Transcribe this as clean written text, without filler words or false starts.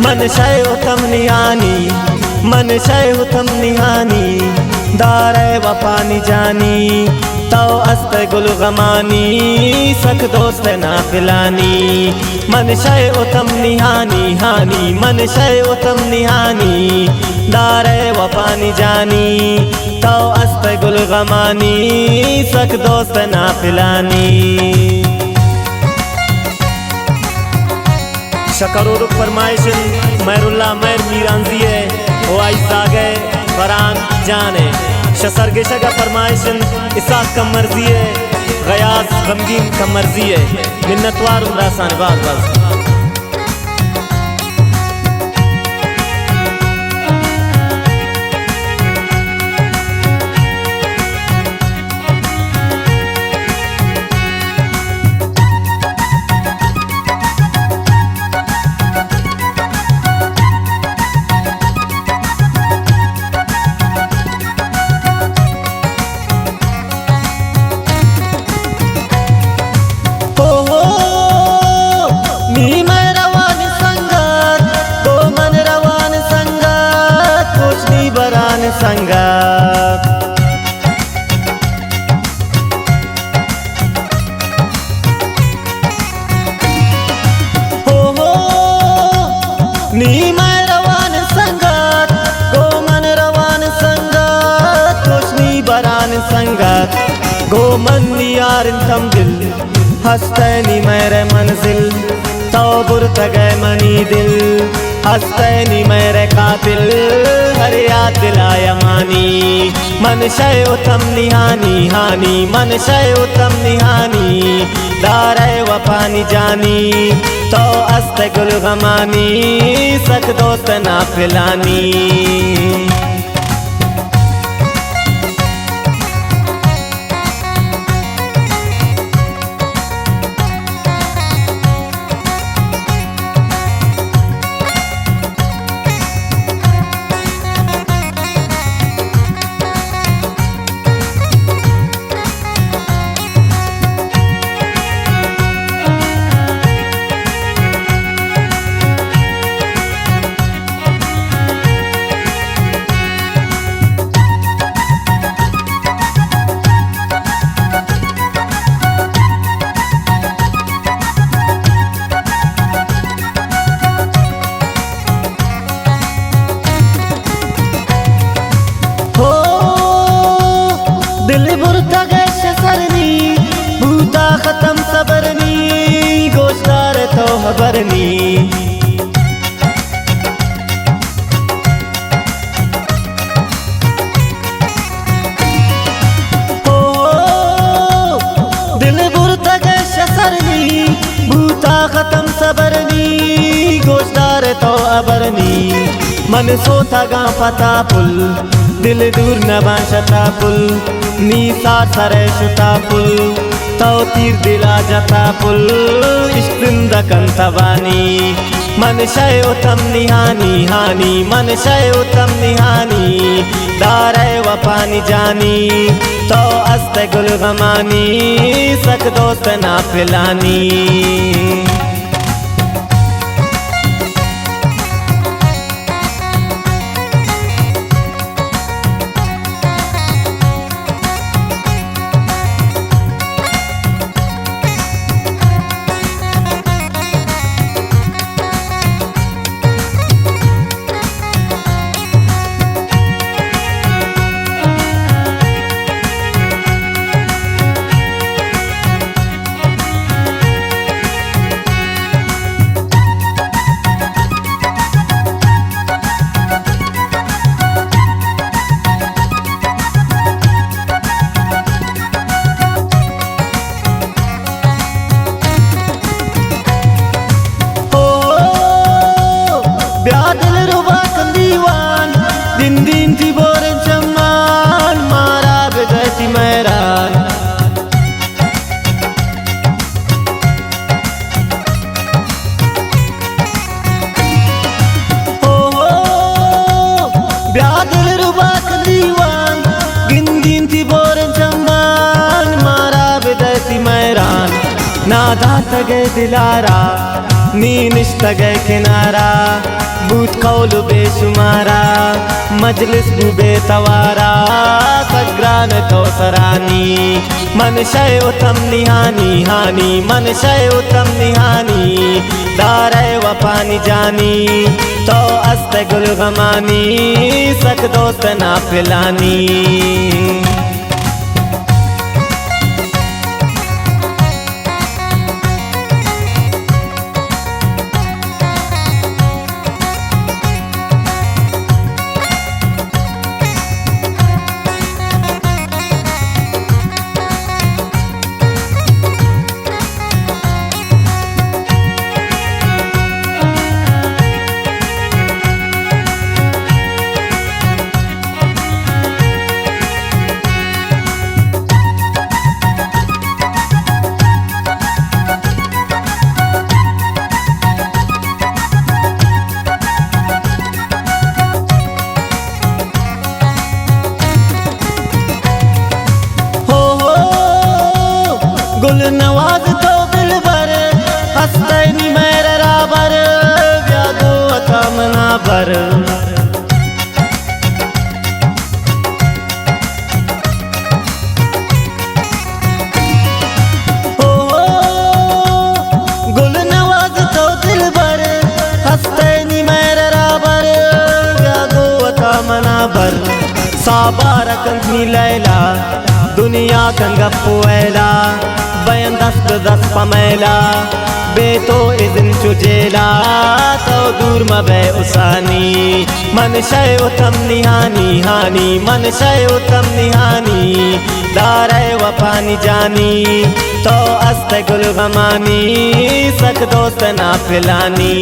मन शय उत्तम निहानी मन शय उत्तम निहानी दारे वफानी जानी तो अस्त गुल गमानी सख दोस्त ना फिलानी मन शय उत्तम निहानी हानी मन शय उत्तम निहानी दारे वफानी जानी तो अस्त गुल गमानी सख दोस्त ना फिलानी। शकरोरुक फरमाइशन मैरुल्ला मैर मीरांजिए ओ आइज़ागे फरान जाने शसरगेशा का फरमाइशन इसाक का मर्जी है गयास गमगीन का मर्जी है मिन्नतवार उमरासान बाज बाज। संगत हो नी मैं रवान संगत गो मन रवान संगत कुछ बरान संगत गो मन यार तम दिल हस्तनी मेरे मंजिल तो बुरत गए मनी दिल हस्तनी मेरे कातिल हर याद दिलाया मानी मन शय उत्तम निहानी हानी मन शय उत्तम निहानी दारे वफानी जानी तो अस्त गुल गमानी सख दोस्त ना फिलानी। दिल बुरता गैश सरनी भूता खत्म सबरनी गोश्तार तो हबरनी हो दिल बुरता गैश सरनी भूता खत्म सबरनी गोश्तार तो अबरनी मन सोता गा पता पुल दिल दूर न बाशता पुल नीसा सरे शुता पुल तो तीर दिला जाता पुल इश्किंद कंतवानी मन शय उत्तम निहानी हानी मन शय उत्तम निहानी दारे वफानी जानी तो अस्त गुल गमानी सख दोस्त ना फिलानी। नादा तगे दिलारा नी निश्तगे किनारा बूथ कौलु बेशुमारा मजलिस बुबे तवारा सग्रान तो सरानी मन शय उत्तम निहानी हानी मन शय उत्तम निहानी दारे वपानी जानी तो अस्ते गुल गमानी सक दोस्त ना पिलानी गुल नवाज तो दिल भर हस्तैनी मेरा राबर व्यागो अकामना भर गुल नवाज तो दिल भर हस्तैनी मेरा राबर व्यागो अकामना भर साबार कंथनी लैला दुनिया कंगप्पुएला बयन दस्त दस पमेला बेतो इज़न चुजेला तो दूर मबे उसानी मन शय उत्तम निहानी हानी मन शय उत्तम निहानी दारे वपानी जानी तो अस्ते गुल गमानी सक दोस्त ना पिलानी।